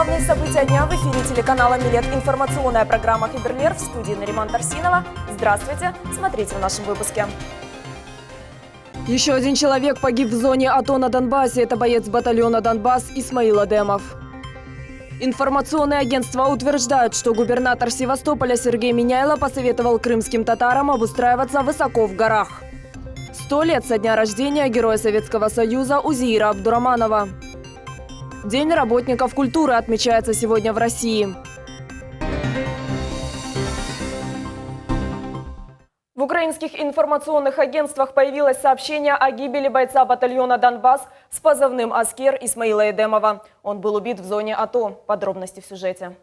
Главные события дня в эфире телеканала «Милет». Информационная программа «Хиберлер» в студии Нариман Тарсинова. Здравствуйте, смотрите в нашем выпуске. Еще один человек погиб в зоне АТО на Донбассе. Это боец батальона «Донбасс» Исмаил Адемов. Информационные агентства утверждают, что губернатор Севастополя Сергей Миняйло посоветовал крымским татарам обустраиваться высоко в горах. 100 лет со дня рождения героя Советского Союза Узеира Абдураманова. День работников культуры отмечается сегодня в России. В украинских информационных агентствах появилось сообщение о гибели бойца батальона «Донбасс» с позывным «Аскер» Исмаила Эдемова. Он был убит в зоне АТО. Подробности в сюжете.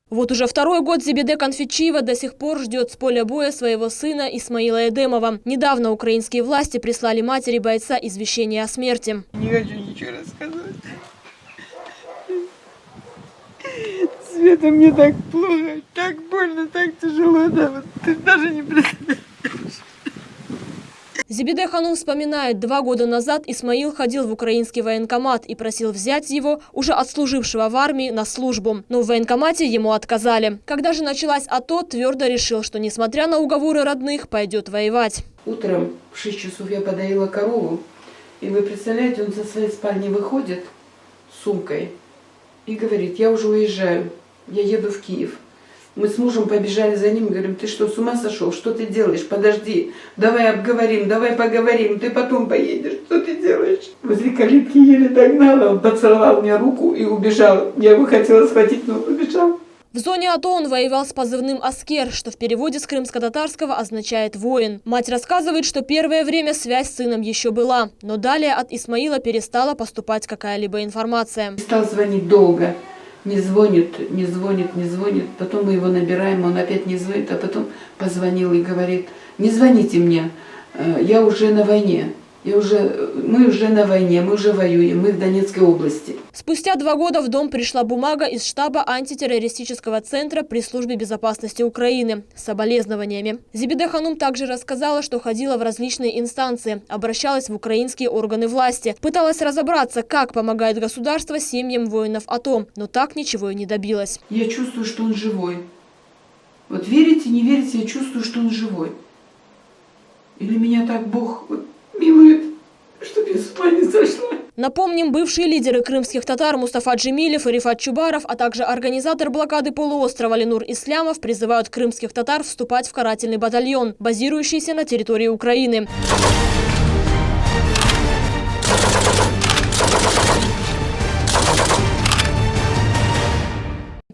Вот уже второй год Зебеде Конфетчиева до сих пор ждет с поля боя своего сына Исмаила Эдемова. Недавно украинские власти прислали матери бойца извещение о смерти. Не хочу ничего рассказывать. Света, мне так плохо, так больно, так тяжело, да, вот ты даже не представляешь. Зебеде Ханум вспоминает, 2 года назад Исмаил ходил в украинский военкомат и просил взять его, уже отслужившего в армии, на службу. Но в военкомате ему отказали. Когда же началась АТО, твердо решил, что несмотря на уговоры родных, пойдет воевать. Утром в 6 часов я подоила корову, и вы представляете, он со своей спальни выходит с сумкой и говорит: я уже уезжаю, я еду в Киев. Мы с мужем побежали за ним и говорим: ты что, с ума сошел? Что ты делаешь? Подожди, давай обговорим, давай поговорим, ты потом поедешь, что ты делаешь? Возле калитки еле догнала, он поцеловал мне руку и убежал. Я его хотела схватить, но он убежал. В зоне АТО он воевал с позывным «Аскер», что в переводе с крымско-татарского означает «воин». Мать рассказывает, что первое время связь с сыном еще была, но далее от Исмаила перестала поступать какая-либо информация. Стал звонить долго. Не звонит, не звонит, не звонит. Потом мы его набираем, он опять не звонит, а потом позвонил и говорит: не звоните мне, я уже на войне. Мы уже на войне, мы уже воюем, мы в Донецкой области. Спустя 2 года в дом пришла бумага из штаба антитеррористического центра при службе безопасности Украины с соболезнованиями. Зебеде Ханум также рассказала, что ходила в различные инстанции, обращалась в украинские органы власти, пыталась разобраться, как помогает государство семьям воинов АТО, но так ничего и не добилась. Я чувствую, что он живой. Вот верите, не верите, я чувствую, что он живой. Или меня так Бог милует, чтобы я с ума не сошла. Напомним, бывшие лидеры крымских татар Мустафа Джемилев и Рифат Чубаров, а также организатор блокады полуострова Ленур Ислямов призывают крымских татар вступать в карательный батальон, базирующийся на территории Украины.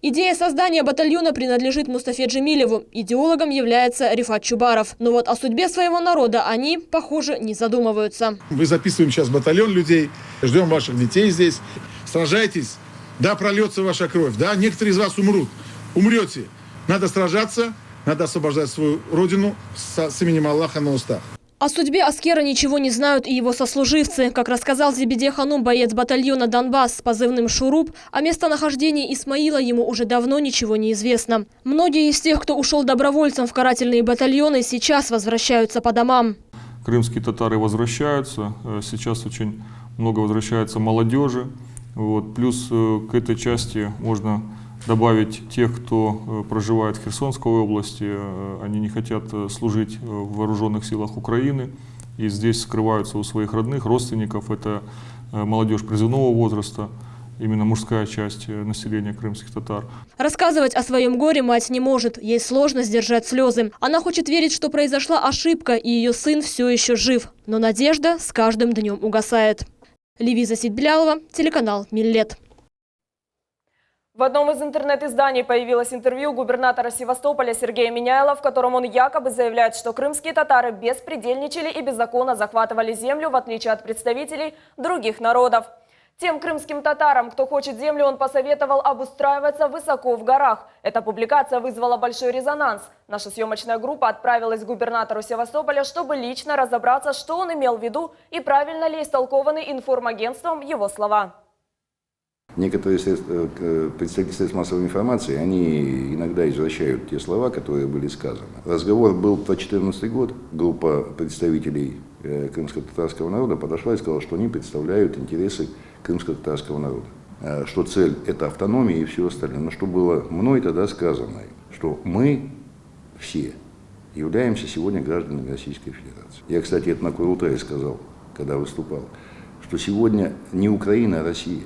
Идея создания батальона принадлежит Мустафе Джемилеву. Идеологом является Рифат Чубаров. Но вот о судьбе своего народа они, похоже, не задумываются. Мы записываем сейчас батальон людей, ждем ваших детей здесь. Сражайтесь, да, прольется ваша кровь, да, некоторые из вас умрут. Умрете. Надо сражаться, надо освобождать свою родину с именем Аллаха на устах. О судьбе Аскера ничего не знают и его сослуживцы. Как рассказал Зебеде Ханум, боец батальона «Донбасс» с позывным «Шуруп», о местонахождении Исмаила ему уже давно ничего не известно. Многие из тех, кто ушел добровольцем в карательные батальоны, сейчас возвращаются по домам. Крымские татары возвращаются. Сейчас очень много возвращается молодежи. Плюс к этой части можно добавить тех, кто проживает в Херсонской области. Они не хотят служить в вооруженных силах Украины и здесь скрываются у своих родных, родственников. Это молодежь призывного возраста, именно мужская часть населения крымских татар. Рассказывать о своем горе мать не может. Ей сложно сдержать слезы. Она хочет верить, что произошла ошибка, и ее сын все еще жив. Но надежда с каждым днем угасает. Левиза Сидблялова, телеканал «Милет». В одном из интернет-изданий появилось интервью губернатора Севастополя Сергея Миняйла, в котором он якобы заявляет, что крымские татары беспредельничали и беззаконно захватывали землю, в отличие от представителей других народов. Тем крымским татарам, кто хочет землю, он посоветовал обустраиваться высоко в горах. Эта публикация вызвала большой резонанс. Наша съемочная группа отправилась к губернатору Севастополя, чтобы лично разобраться, что он имел в виду и правильно ли истолкованы информагентством его слова. Некоторые представители средств массовой информации, они иногда извращают те слова, которые были сказаны. Разговор был про 2014 год. Группа представителей крымско-татарского народа подошла и сказала, что они представляют интересы крымско-татарского народа. что цель – это автономия и все остальное. Но что было мной тогда сказано, что мы все являемся сегодня гражданами Российской Федерации. Я, кстати, это на Курултае сказал, когда выступал, что сегодня не Украина, а Россия.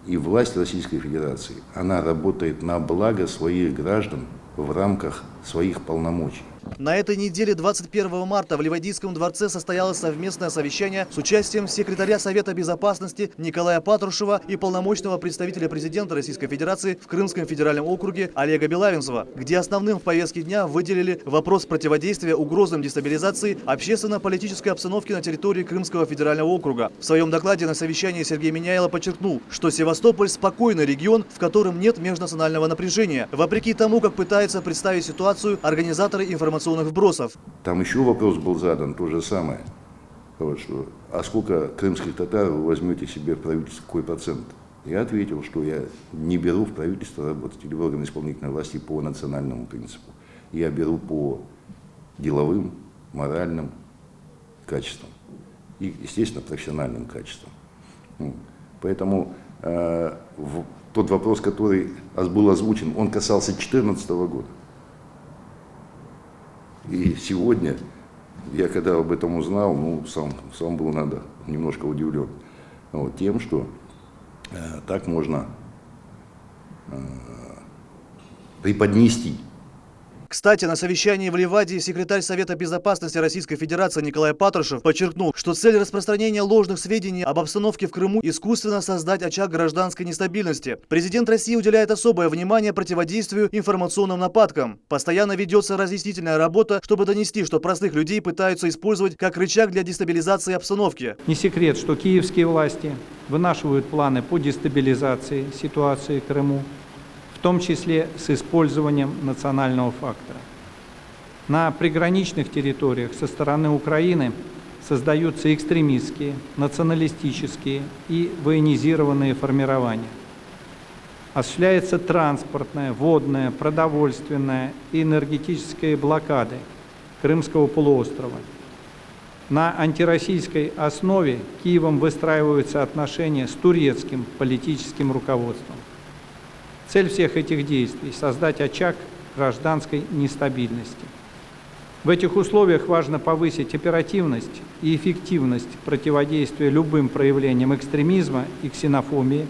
И власть Российской Федерации, она работает на благо своих граждан в рамках своих полномочий. На этой неделе, 21 марта, в Ливадийском дворце состоялось совместное совещание с участием секретаря Совета Безопасности Николая Патрушева и полномочного представителя президента Российской Федерации в Крымском федеральном округе Олега Белавинцева, где основным в повестке дня выделили вопрос противодействия угрозам дестабилизации общественно-политической обстановки на территории Крымского федерального округа. В своем докладе на совещании Сергей Миняйло подчеркнул, что Севастополь – спокойный регион, в котором нет межнационального напряжения, вопреки тому, как пытаются представить ситуацию организаторы информационных вбросов. Там еще вопрос был задан, то же самое. Вот, что, а сколько крымских татар вы возьмете себе в правительство, какой процент? Я ответил, что я не беру в правительство работать или в органы исполнительной власти по национальному принципу. Я беру по деловым, моральным качествам и, естественно, профессиональным качествам. Поэтому тот вопрос, который был озвучен, он касался 2014 года. И сегодня, я когда об этом узнал, сам был немножко удивлен тем, что так можно преподнести. Кстати, на совещании в Ливадии секретарь Совета Безопасности Российской Федерации Николай Патрушев подчеркнул, что цель распространения ложных сведений об обстановке в Крыму – искусственно создать очаг гражданской нестабильности. Президент России уделяет особое внимание противодействию информационным нападкам. Постоянно ведется разъяснительная работа, чтобы донести, что простых людей пытаются использовать как рычаг для дестабилизации обстановки. Не секрет, что киевские власти вынашивают планы по дестабилизации ситуации в Крыму, в том числе с использованием национального фактора. На приграничных территориях со стороны Украины создаются экстремистские, националистические и военизированные формирования. Осуществляется транспортная, водная, продовольственная и энергетическая блокады Крымского полуострова. На антироссийской основе Киевом выстраиваются отношения с турецким политическим руководством. Цель всех этих действий – создать очаг гражданской нестабильности. В этих условиях важно повысить оперативность и эффективность противодействия любым проявлениям экстремизма и ксенофобии,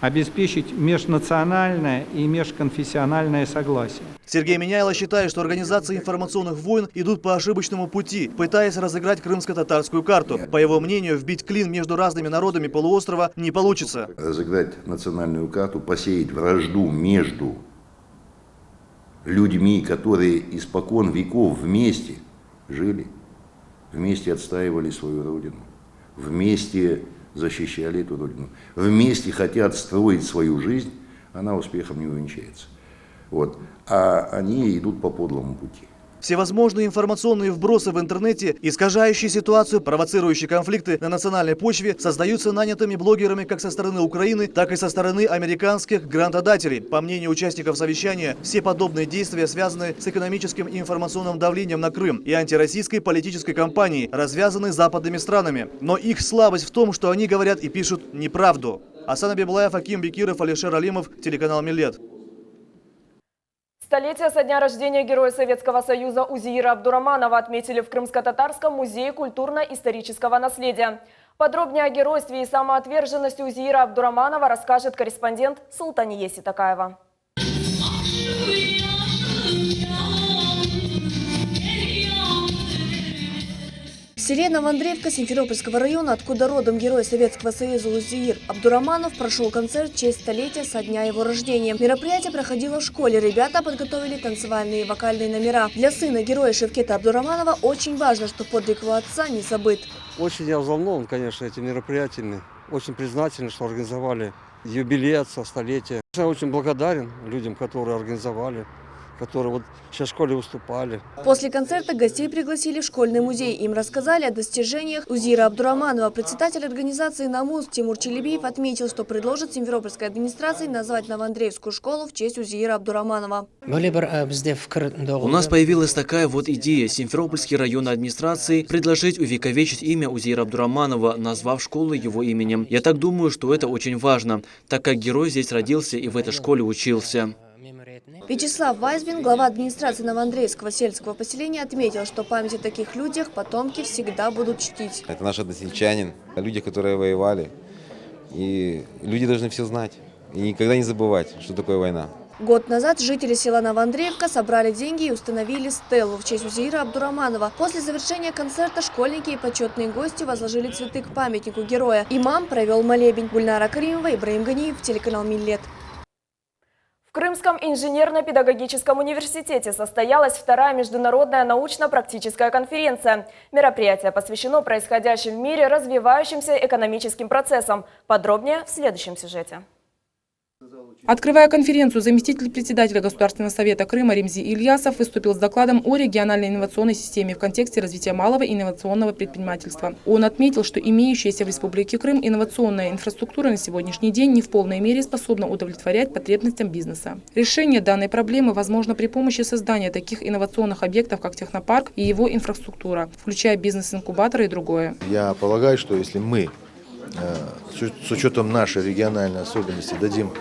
обеспечить межнациональное и межконфессиональное согласие. Сергей Миняйло считает, что организации информационных войн идут по ошибочному пути, пытаясь разыграть крымско-татарскую карту. По его мнению, вбить клин между разными народами полуострова не получится. Разыграть национальную карту, посеять вражду между людьми, которые испокон веков вместе жили, вместе отстаивали свою родину, вместе защищали эту родину, вместе хотят строить свою жизнь, она успехом не увенчается. А они идут по подлому пути. Всевозможные информационные вбросы в интернете, искажающие ситуацию, провоцирующие конфликты на национальной почве, создаются нанятыми блогерами как со стороны Украины, так и со стороны американских грантодателей. По мнению участников совещания, все подобные действия связаны с экономическим и информационным давлением на Крым и антироссийской политической кампанией, развязанной западными странами. Но их слабость в том, что они говорят и пишут неправду. Асан Абиблаев, Аким Бекиров, Алишер Алимов, телеканал Милет. Столетие со дня рождения Героя Советского Союза Узеира Абдураманова отметили в Крымско-Татарском музее культурно-исторического наследия. Подробнее о геройстве и самоотверженности Узеира Абдураманова расскажет корреспондент Султания Ситакаева. В селе Новоандреевка Симферопольского района, откуда родом Герой Советского Союза Узеир Абдураманов, прошел концерт в честь столетия со дня его рождения. Мероприятие проходило в школе. Ребята подготовили танцевальные и вокальные номера. Для сына героя Шевкета Абдураманова очень важно, что подвиг его отца не забыт. Очень я взволнован, конечно, этим мероприятиями. Очень признателен, что организовали юбилей отца, столетие. Я очень благодарен людям, которые организовали. которые вот сейчас в школе выступали. После концерта гостей пригласили в школьный музей. Им рассказали о достижениях Узира Абдураманова. Председатель организации «Намуз» Тимур Челебиев отметил, что предложит Симферопольской администрации назвать Новоандреевскую школу в честь Узира Абдураманова. У нас появилась такая вот идея. Симферопольский район администрации предложить увековечить имя Узира Абдураманова, назвав школу его именем. Я так думаю, что это очень важно, так как герой здесь родился и в этой школе учился. Вячеслав Вайсбин, глава администрации Новоандреевского сельского поселения, отметил, что память о таких людях потомки всегда будут чтить. Это наш односельчанин, люди, которые воевали. И люди должны все знать и никогда не забывать, что такое война. Год назад жители села Новоандреевка собрали деньги и установили стелу в честь Узира Абдураманова. После завершения концерта школьники и почетные гости возложили цветы к памятнику героя. Имам провел молебень. Гульнара Каримова, Ибраим Ганиев, телеканал Миллет. В Крымском инженерно-педагогическом университете состоялась вторая международная научно-практическая конференция. Мероприятие посвящено происходящим в мире развивающимся экономическим процессам. Подробнее в следующем сюжете. Открывая конференцию, заместитель председателя Государственного совета Крыма Ремзи Ильясов выступил с докладом о региональной инновационной системе в контексте развития малого инновационного предпринимательства. Он отметил, что имеющаяся в Республике Крым инновационная инфраструктура на сегодняшний день не в полной мере способна удовлетворять потребностям бизнеса. Решение данной проблемы возможно при помощи создания таких инновационных объектов, как технопарк и его инфраструктура, включая бизнес-инкубаторы и другое. Я полагаю, что если мы с учетом нашей региональной особенности дадим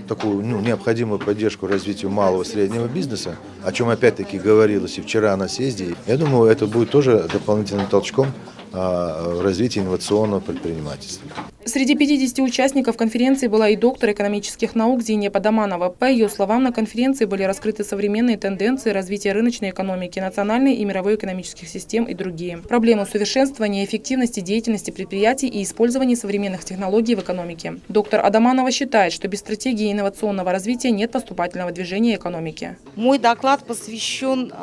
такую необходимую поддержку развитию малого и среднего бизнеса, о чем опять-таки говорилось и вчера на съезде, я думаю, это будет тоже дополнительным толчком в развитии инновационного предпринимательства. Среди 50 участников конференции была и доктор экономических наук Зиния Подаманова. По ее словам, на конференции были раскрыты современные тенденции развития рыночной экономики, национальной и мировой экономических систем и другие. Проблемы усовершенствования эффективности деятельности предприятий и использования современных технологий в экономике. Доктор Адаманова считает, что без стратегии инновационного развития нет поступательного движения экономики. Мой доклад посвящен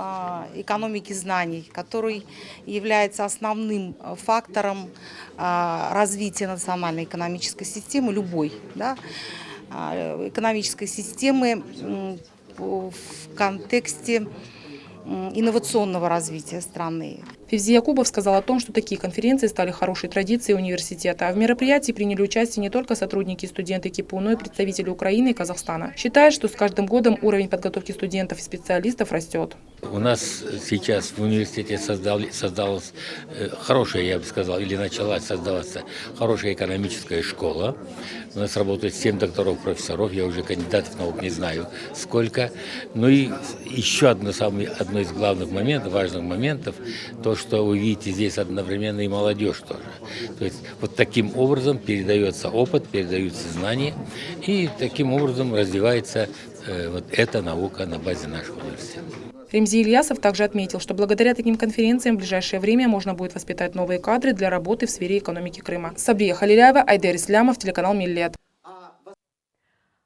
экономике знаний, который является основным фактором развития национальной экономической системы, любой, да, экономической системы в контексте инновационного развития страны. Февзи Якубов сказал о том, что такие конференции стали хорошей традицией университета. А в мероприятии приняли участие не только сотрудники и студенты КИПУ, но и представители Украины и Казахстана. Считает, что с каждым годом уровень подготовки студентов и специалистов растет. У нас сейчас в университете создалась хорошая, я бы сказал, или началась создаваться хорошая экономическая школа. У нас работает 7 докторов, профессоров, я уже кандидатов наук не знаю сколько. Ну и еще одно из главных моментов, важных моментов, то, что вы видите здесь одновременно и молодежь тоже. То есть вот таким образом передается опыт, передаются знания, и таким образом развивается вот эта наука на базе нашего университета. Ремзи Ильясов также отметил, что благодаря таким конференциям в ближайшее время можно будет воспитать новые кадры для работы в сфере экономики Крыма. Сабрия Халиляева, Айдер Ислямов, телеканал Миллет.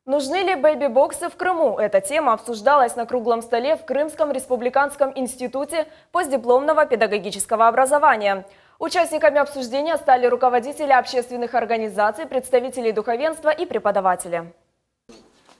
Нужны ли бэйби-боксы в Крыму? Эта тема обсуждалась на круглом столе в Крымском республиканском институте постдипломного педагогического образования. Участниками обсуждения стали руководители общественных организаций, представители духовенства и преподаватели.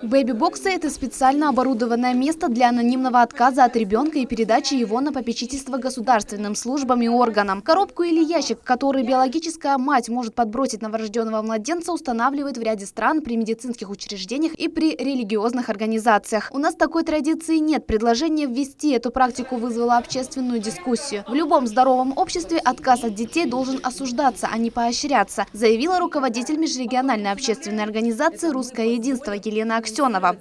Бэби-боксы – это специально оборудованное место для анонимного отказа от ребенка и передачи его на попечительство государственным службам и органам. Коробку или ящик, который биологическая мать может подбросить новорожденного младенца, устанавливают в ряде стран при медицинских учреждениях и при религиозных организациях. У нас такой традиции нет. Предложение ввести эту практику вызвало общественную дискуссию. В любом здоровом обществе отказ от детей должен осуждаться, а не поощряться, заявила руководитель межрегиональной общественной организации «Русское единство» Елена Аксенова.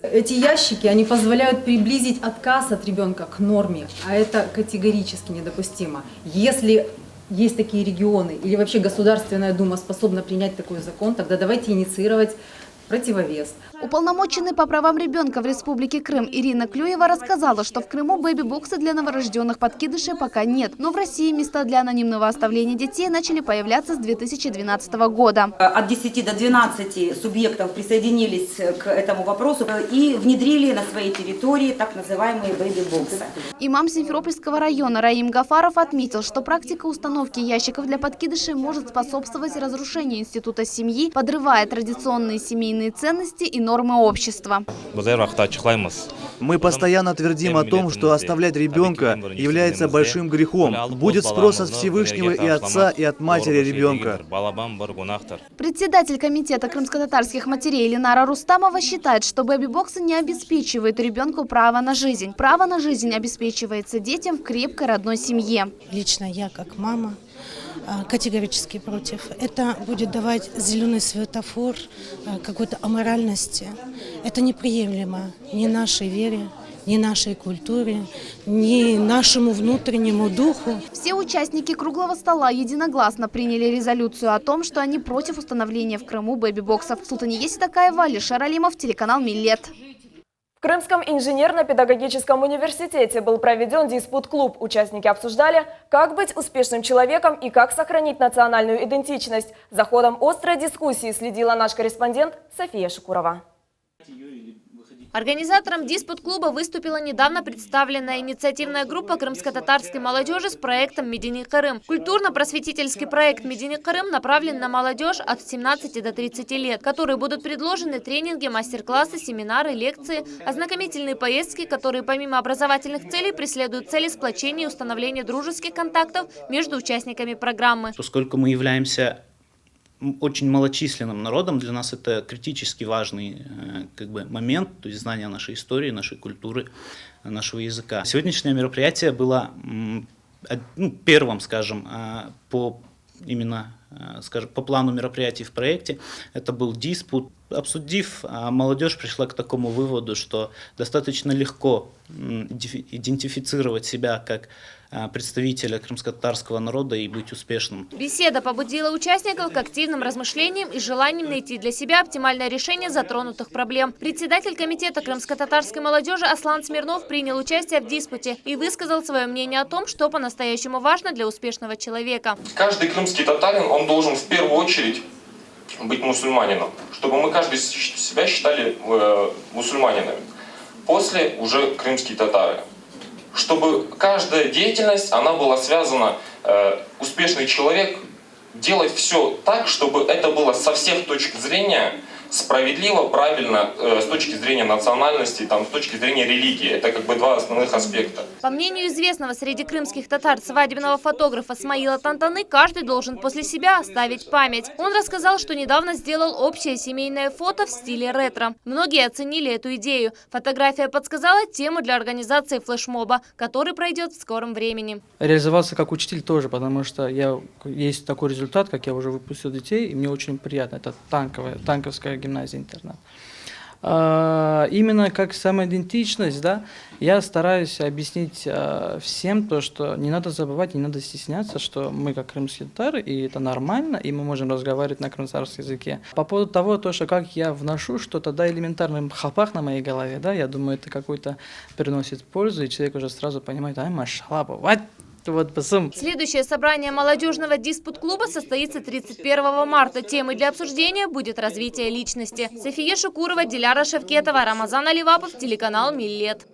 Эти ящики, они позволяют приблизить отказ от ребенка к норме, а это категорически недопустимо. Если есть такие регионы или вообще Государственная Дума способна принять такой закон, тогда давайте инициировать противовес. Уполномоченный по правам ребенка в Республике Крым Ирина Клюева рассказала, что в Крыму бэби-боксы для новорожденных подкидышей пока нет. Но в России места для анонимного оставления детей начали появляться с 2012 года. От 10 до 12 субъектов присоединились к этому вопросу и внедрили на своей территории так называемые бэби-боксы. Имам Симферопольского района Раим Гафаров отметил, что практика установки ящиков для подкидышей может способствовать разрушению института семьи, подрывая традиционные семейные ценности и нормы общества. Мы постоянно твердим о том, что оставлять ребенка является большим грехом. Будет спрос от Всевышнего и отца, и от матери ребенка. Председатель комитета крымско-татарских матерей Ленара Рустамова считает, что бэби-боксы не обеспечивают ребенку право на жизнь. Право на жизнь обеспечивается детям в крепкой родной семье. Лично я, как мама, категорически против. Это будет давать зеленый светофор какой-то аморальности. Это неприемлемо ни нашей вере, ни нашей культуре, ни нашему внутреннему духу. Все участники круглого стола единогласно приняли резолюцию о том, что они против установления в Крыму бэби-боксов. Султания Такаева, Алишер Алимов, телеканал Миллет. В Крымском инженерно-педагогическом университете был проведен диспут-клуб. Участники обсуждали, как быть успешным человеком и как сохранить национальную идентичность. За ходом острой дискуссии следила наш корреспондент София Шукурова. Организатором диспут-клуба выступила недавно представленная инициативная группа крымско-татарской молодежи с проектом «Медини Крым». Культурно-просветительский проект «Медини Крым» направлен на молодежь от 17 до 30 лет, которые будут предложены тренинги, мастер-классы, семинары, лекции, ознакомительные поездки, которые помимо образовательных целей преследуют цели сплочения и установления дружеских контактов между участниками программы. Поскольку мы являемся очень малочисленным народом, для нас это критически важный момент, то есть знание нашей истории, нашей культуры, нашего языка. Сегодняшнее мероприятие было первым, по плану мероприятий в проекте. Это был диспут. Обсудив, молодежь пришла к такому выводу, что достаточно легко идентифицировать себя как представителя крымско-татарского народа и быть успешным. Беседа побудила участников к активным размышлениям и желанием найти для себя оптимальное решение затронутых проблем. Председатель комитета крымско-татарской молодежи Аслан Смирнов принял участие в диспуте и высказал свое мнение о том, что по-настоящему важно для успешного человека. Каждый крымский татарин, он должен в первую очередь быть мусульманином, чтобы мы каждый себя считали мусульманинами. После уже крымские татары. Чтобы каждая деятельность, она была связана, успешный человек, делать все так, чтобы это было со всех точек зрения справедливо, правильно, с точки зрения национальности, с точки зрения религии. Это два основных аспекта. По мнению известного среди крымских татар свадебного фотографа Смаила Тантаны, каждый должен после себя оставить память. Он рассказал, что недавно сделал общее семейное фото в стиле ретро. Многие оценили эту идею. Фотография подсказала тему для организации флешмоба, который пройдет в скором времени. Реализовался как учитель тоже, потому что есть такой результат, как я уже выпустил детей, и мне очень приятно. Это танковская гимназия-интернат. Именно как самоидентичность, я стараюсь объяснить всем то, что не надо забывать, не надо стесняться, что мы как крымские татары, и это нормально, и мы можем разговаривать на крымтарском языке. По поводу того, что как я вношу что-то, элементарный хапах на моей голове, я думаю, это какой-то приносит пользу, и человек уже сразу понимает, машалла, бывает. Следующее собрание молодежного диспут-клуба состоится 31 марта. Темой для обсуждения будет развитие личности. София Шукурова, Диляра Шевкетова, Рамазан Аливапов, телеканал Миллет.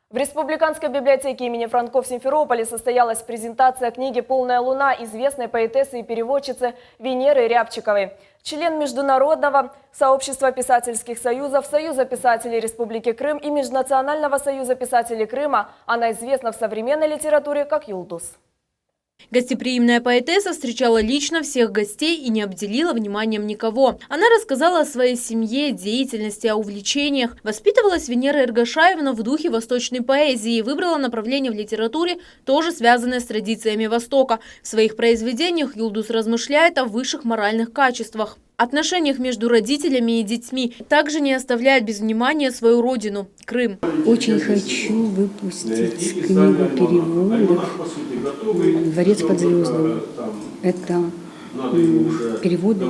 В Республиканской библиотеке имени Франко в Симферополе состоялась презентация книги «Полная луна» известной поэтессы и переводчицы Венеры Рябчиковой. Член Международного сообщества писательских союзов, Союза писателей Республики Крым и Межнационального союза писателей Крыма, она известна в современной литературе как Юлдус. Гостеприимная поэтесса встречала лично всех гостей и не обделила вниманием никого. Она рассказала о своей семье, деятельности, о увлечениях. Воспитывалась Венера Эргашаевна в духе восточной поэзии и выбрала направление в литературе, тоже связанное с традициями Востока. В своих произведениях Юлдус размышляет о высших моральных качествах, отношениях между родителями и детьми. Также не оставляет без внимания свою родину – Крым. Очень хочу выпустить книгу переводов «Дворец под звездами». Это переводы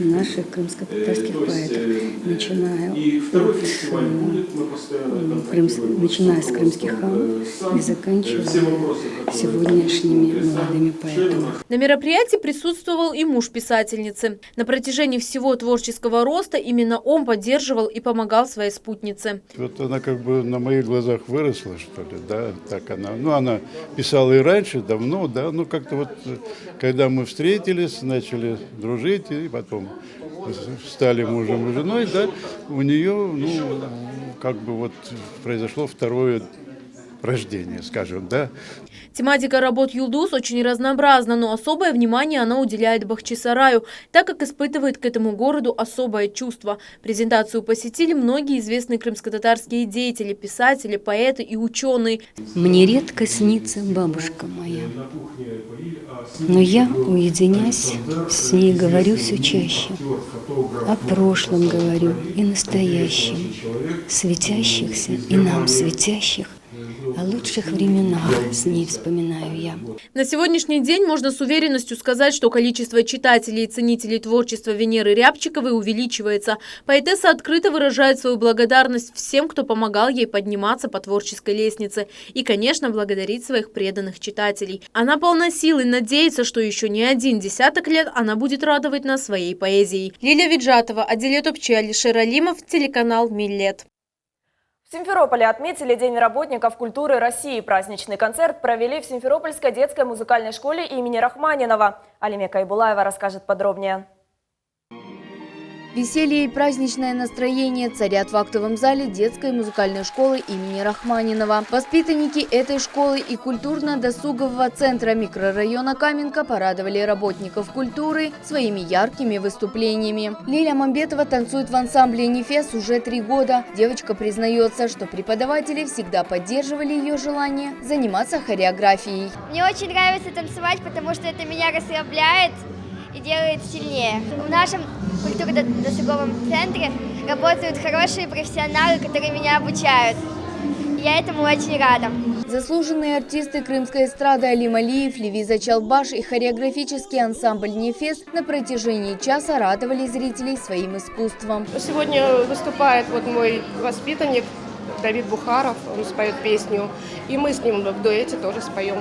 наших крымско-татарских поэтов, начиная с крымских ханов и заканчивая сегодняшними молодыми поэтами. На мероприятии присутствовал и муж писательницы. На протяжении всего творческого роста именно он поддерживал и помогал своей спутнице. Вот она на моих глазах выросла, что ли, так она. Она писала и раньше, давно, как-то когда мы встретились, начали дружить, и потом стали мужем и женой, да, у нее, ну, как бы вот произошло второе рождение, скажем, да. Тематика работ Юлдус очень разнообразна, но особое внимание она уделяет Бахчисараю, так как испытывает к этому городу особое чувство. Презентацию посетили многие известные крымско-татарские деятели, писатели, поэты и ученые. Мне редко снится бабушка моя, но я, уединясь, с ней говорю все чаще. О прошлом говорю и настоящем, светящихся и нам светящих. О лучших временах с ней вспоминаю я. На сегодняшний день можно с уверенностью сказать, что количество читателей и ценителей творчества Венеры Рябчиковой увеличивается. Поэтесса открыто выражает свою благодарность всем, кто помогал ей подниматься по творческой лестнице. И, конечно, благодарит своих преданных читателей. Она полна сил и надеется, что еще не один десяток лет она будет радовать нас своей поэзией. Лилия Виджатова, Аделя Топчи, Алишер Алимов, телеканал Миллет. В Симферополе отметили День работников культуры России. Праздничный концерт провели в Симферопольской детской музыкальной школе имени Рахманинова. Алимека Айбулаева расскажет подробнее. Веселье и праздничное настроение царят в актовом зале детской музыкальной школы имени Рахманинова. Воспитанники этой школы и культурно-досугового центра микрорайона Каменка порадовали работников культуры своими яркими выступлениями. Лиля Мамбетова танцует в ансамбле «Нефес» уже 3 года. Девочка признается, что преподаватели всегда поддерживали ее желание заниматься хореографией. Мне очень нравится танцевать, потому что это меня расслабляет и делает сильнее. В нашем культурно-досуговом центре работают хорошие профессионалы, которые меня обучают. Я этому очень рада. Заслуженные артисты крымской эстрады Алим Алиев, Левиза Чалбаш и хореографический ансамбль «Нефес» на протяжении часа радовали зрителей своим искусством. Сегодня выступает вот мой воспитанник Давид Бухаров, он споет песню, и мы с ним в дуэте тоже споем.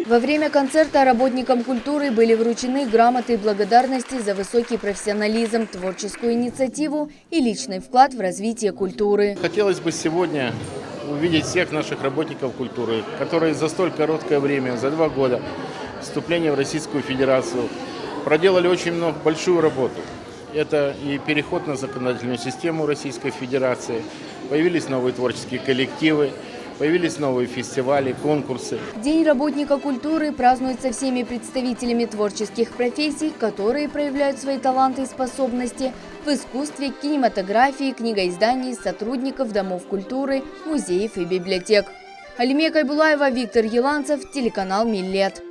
Во время концерта работникам культуры были вручены грамоты благодарности за высокий профессионализм, творческую инициативу и личный вклад в развитие культуры. Хотелось бы сегодня увидеть всех наших работников культуры, которые за столь короткое время, за 2 года вступления в Российскую Федерацию, проделали очень большую работу. Это и переход на законодательную систему Российской Федерации, появились новые творческие коллективы, появились новые фестивали, конкурсы. День работника культуры празднуется всеми представителями творческих профессий, которые проявляют свои таланты и способности в искусстве, кинематографии, книгоиздании, сотрудников домов культуры, музеев и библиотек. Алимека Айбулаева, Виктор Еланцев, телеканал Миллет.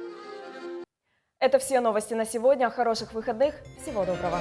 Это все новости на сегодня. Хороших выходных. Всего доброго.